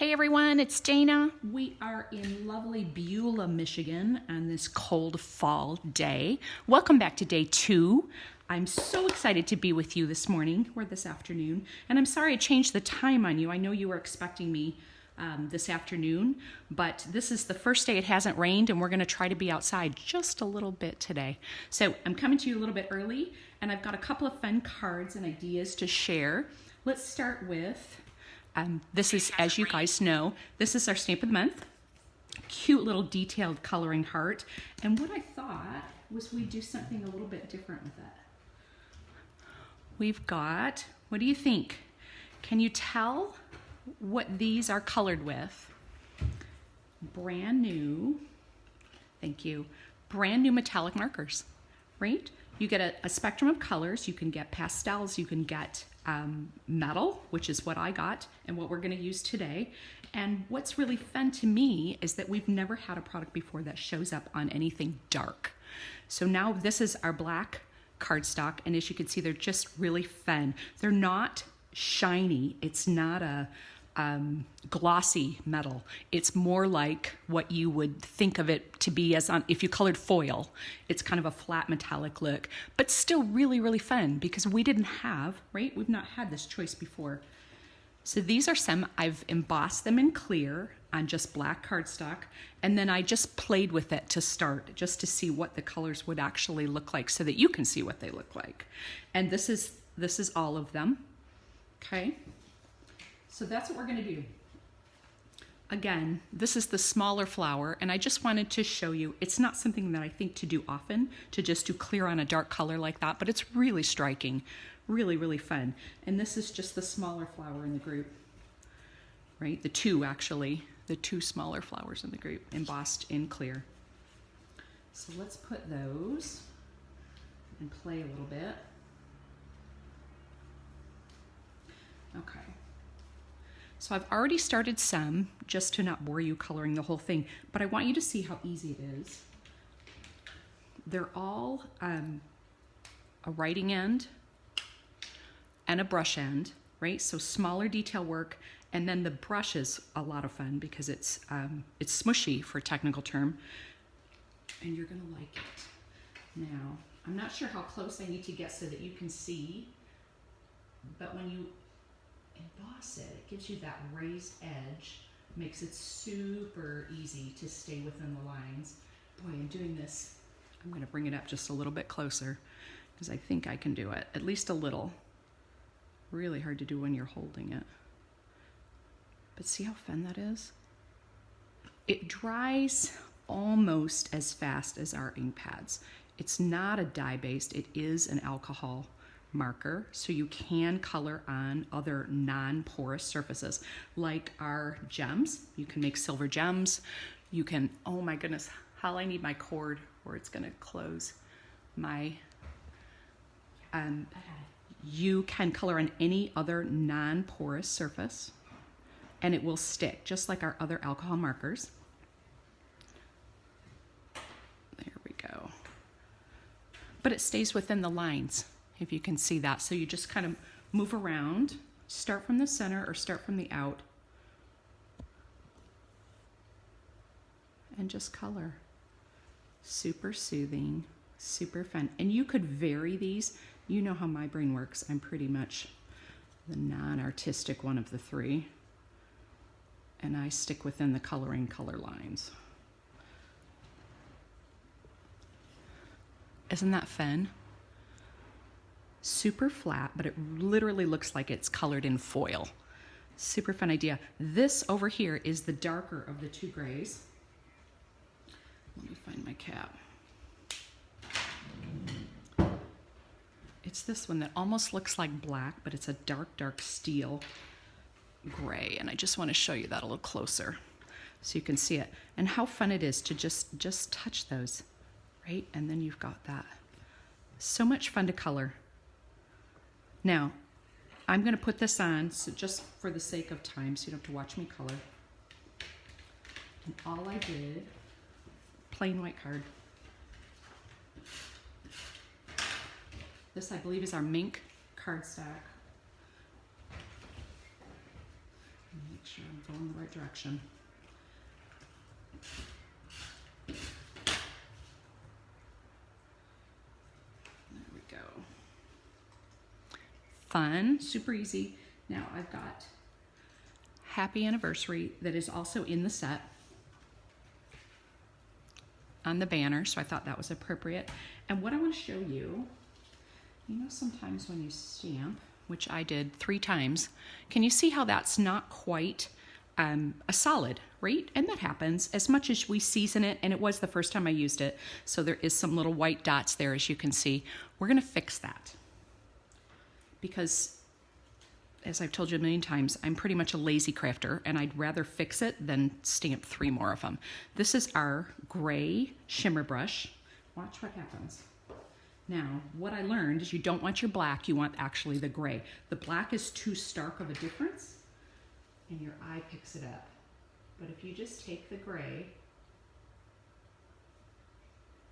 Hey everyone, it's Dana. We are in lovely Beulah, Michigan on this cold fall day. Welcome back to day 2. I'm so excited to be with you this morning or this afternoon. And I'm sorry I changed the time on you. I know you were expecting me this afternoon, but this is the first day it hasn't rained and we're gonna try to be outside just a little bit today. So I'm coming to you a little bit early and I've got a couple of fun cards and ideas to share. Let's start with this is, as you guys know, this is our stamp of the month. Cute little detailed coloring heart. And what I thought was we'd do something a little bit different with it. We've got, what do you think? Can you tell what these are colored with? Brand new, thank you, brand new metallic markers, right? You get a spectrum of colors. You can get pastels, you can get metal, which is what I got and what we're going to use today. And what's really fun to me is that we've never had a product before that shows up on anything dark. So now this is our black cardstock, and as you can see, they're just really fun. They're not shiny. It's not a glossy metal. It's more like what you would think of it to be as on if you colored foil. It's kind of a flat metallic look, but still really, really fun because we didn't have, right? We've not had this choice before. So these are some, I've embossed them in clear on just black cardstock, and then I just played with it to start, just to see what the colors would actually look like so that you can see what they look like. And this is all of them, okay? So that's what we're gonna do. Again, this is the smaller flower, and I just wanted to show you, it's not something that I think to do often, to just do clear on a dark color like that, but it's really striking, really, really fun. And this is just the smaller flower in the group, right? The two smaller flowers in the group, embossed in clear. So let's put those and play a little bit. Okay. So I've already started some, just to not bore you coloring the whole thing, but I want you to see how easy it is. They're all a writing end and a brush end, right? So smaller detail work, and then the brush is a lot of fun because it's smushy for a technical term, and you're gonna like it. Now, I'm not sure how close I need to get so that you can see, but when you emboss it, it gives you that raised edge, makes it super easy to stay within the lines. Boy, I'm doing this. I'm going to bring it up just a little bit closer because I think I can do it, at least a little. Really hard to do when you're holding it. But see how fun that is? It dries almost as fast as our ink pads. It's not a dye-based, it is an alcohol marker, so you can color on other non-porous surfaces like our gems. You can make silver gems. You can, oh my goodness, how I need my cord where it's going to close my, you can color on any other non-porous surface and it will stick just like our other alcohol markers. There we go. But it stays within the lines, if you can see that. So you just kind of move around, start from the center or start from the out, and just color. Super soothing, super fun. And you could vary these. You know how my brain works. I'm pretty much the non-artistic one of the three. And I stick within the coloring color lines. Isn't that fun? Super flat, but it literally looks like it's colored in foil. Super fun idea. This over here is the darker of the two grays. Let me find my cap. It's this one that almost looks like black, but it's a dark, dark steel gray. And I just want to show you that a little closer so you can see it. And how fun it is to just touch those, right? And then you've got that. So much fun to color. Now, I'm going to put this on so just for the sake of time so you don't have to watch me color. And all I did, plain white card. This, I believe, is our mink cardstock. Make sure I'm going the right direction. There we go. Fun, super easy. Now I've got Happy Anniversary that is also in the set on the banner, so I thought that was appropriate. And what I want to show you, you know, sometimes when you stamp, which I did 3 times, can you see how that's not quite a solid, right? And that happens as much as we season it, and it was the first time I used it, so there is some little white dots there, as you can see. We're gonna fix that because, as I've told you a million times, I'm pretty much a lazy crafter, and I'd rather fix it than stamp 3 more of them. This is our gray shimmer brush. Watch what happens. Now, what I learned is you don't want your black, you want actually the gray. The black is too stark of a difference, and your eye picks it up. But if you just take the gray,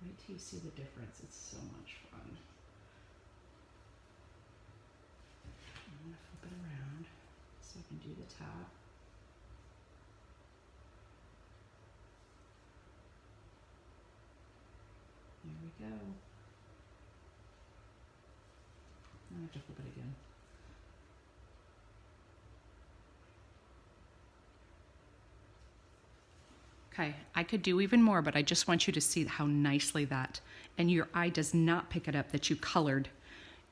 wait till you see the difference. It's so much fun. I'm gonna flip it around so I can do the top. There we go. I have to flip it again. Okay, I could do even more, but I just want you to see how nicely that, and your eye does not pick it up that you colored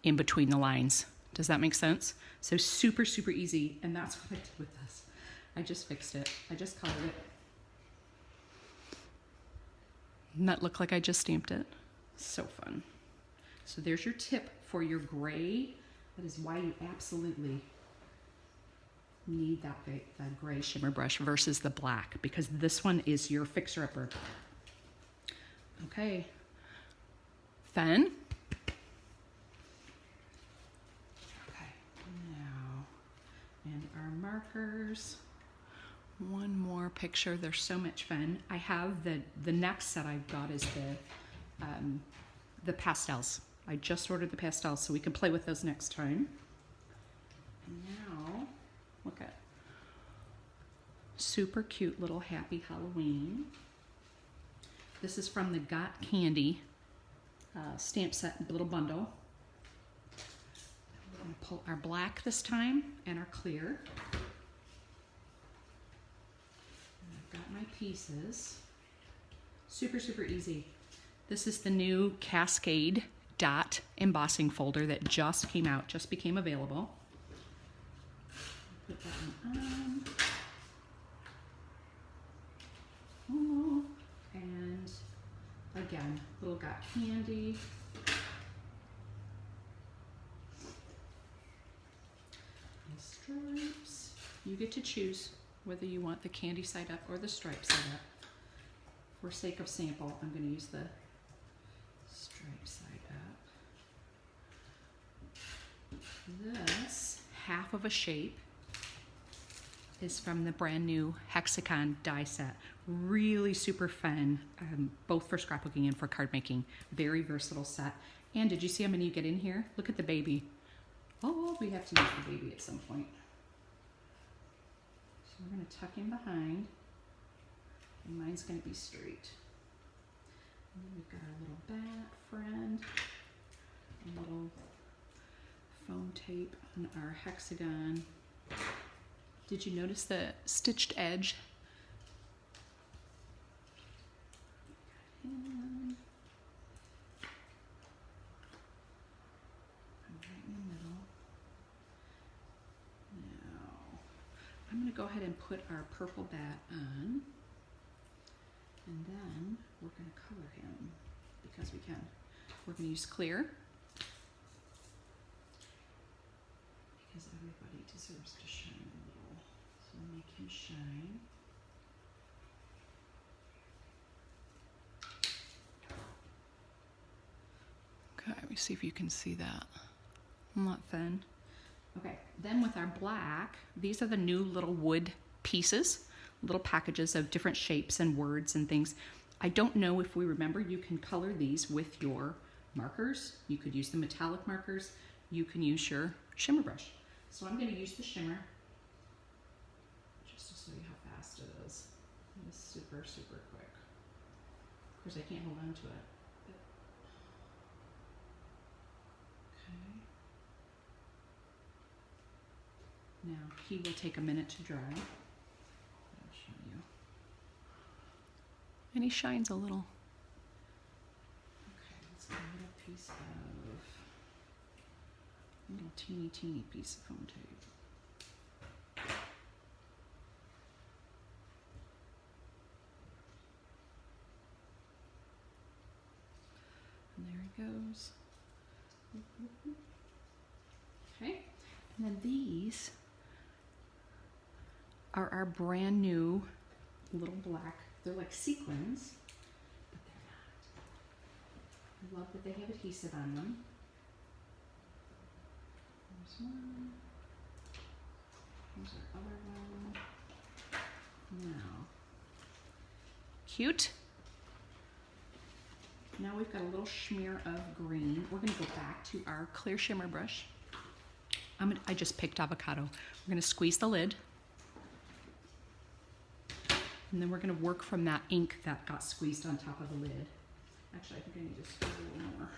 in between the lines. Does that make sense? So super, super easy, and that's what I did with this. I just fixed it. I just colored it. Doesn't that look like I just stamped it? So fun. So there's your tip for your gray. That is why you absolutely need that gray shimmer brush versus the black, because this one is your fixer-upper. Okay, fun. Okay, now, and our markers. One more picture. They're so much fun. I have the next set I've got is the pastels. I just ordered the pastels so we can play with those next time. And now, look at super cute little Happy Halloween. This is from the Got Candy stamp set little bundle. We're going to pull our black this time and our clear. And I've got my pieces. Super, super easy. This is the new Cascade dot embossing folder that just came out, just became available. Put that one on. Oh, and again, little Got Candy. And stripes. You get to choose whether you want the candy side up or the stripe side up. For sake of sample, I'm going to use the stripe side up. This half of a shape is from the brand new Hexicon die set. Really super fun, both for scrapbooking and for card making. Very versatile set. And did you see how many you get in here? Look at the baby. Oh, we have to use the baby at some point. So we're gonna tuck in behind, and mine's gonna be straight. And then we've got our little bat friend, a little foam tape on our hexagon. Did you notice the stitched edge? And right in the middle. Now, I'm going to go ahead and put our purple bat on, and then we're going to color him because we can. We're going to use clear because everybody deserves to shine a little. So make him shine. Okay, let me see if you can see that. Not fun. Okay, then with our black, these are the new little wood pieces, little packages of different shapes and words and things. I don't know if we remember, you can color these with your markers. You could use the metallic markers. You can use your shimmer brush. So I'm going to use the shimmer. It is super, super quick. Of course, I can't hold on to it. Okay. Now, he will take a minute to dry. I'll show you. And he shines a little. Okay, let's get a little piece of, a little teeny, teeny piece of foam tape. And there he goes. Okay, and then these are our brand new little black, they're like sequins, but they're not. I love that they have adhesive on them. There's one. Here's our other one. Now, cute. Now we've got a little smear of green. We're gonna go back to our clear shimmer brush. I just picked avocado. We're gonna squeeze the lid. And then we're gonna work from that ink that got squeezed on top of the lid. Actually, I think I need to squeeze a little more.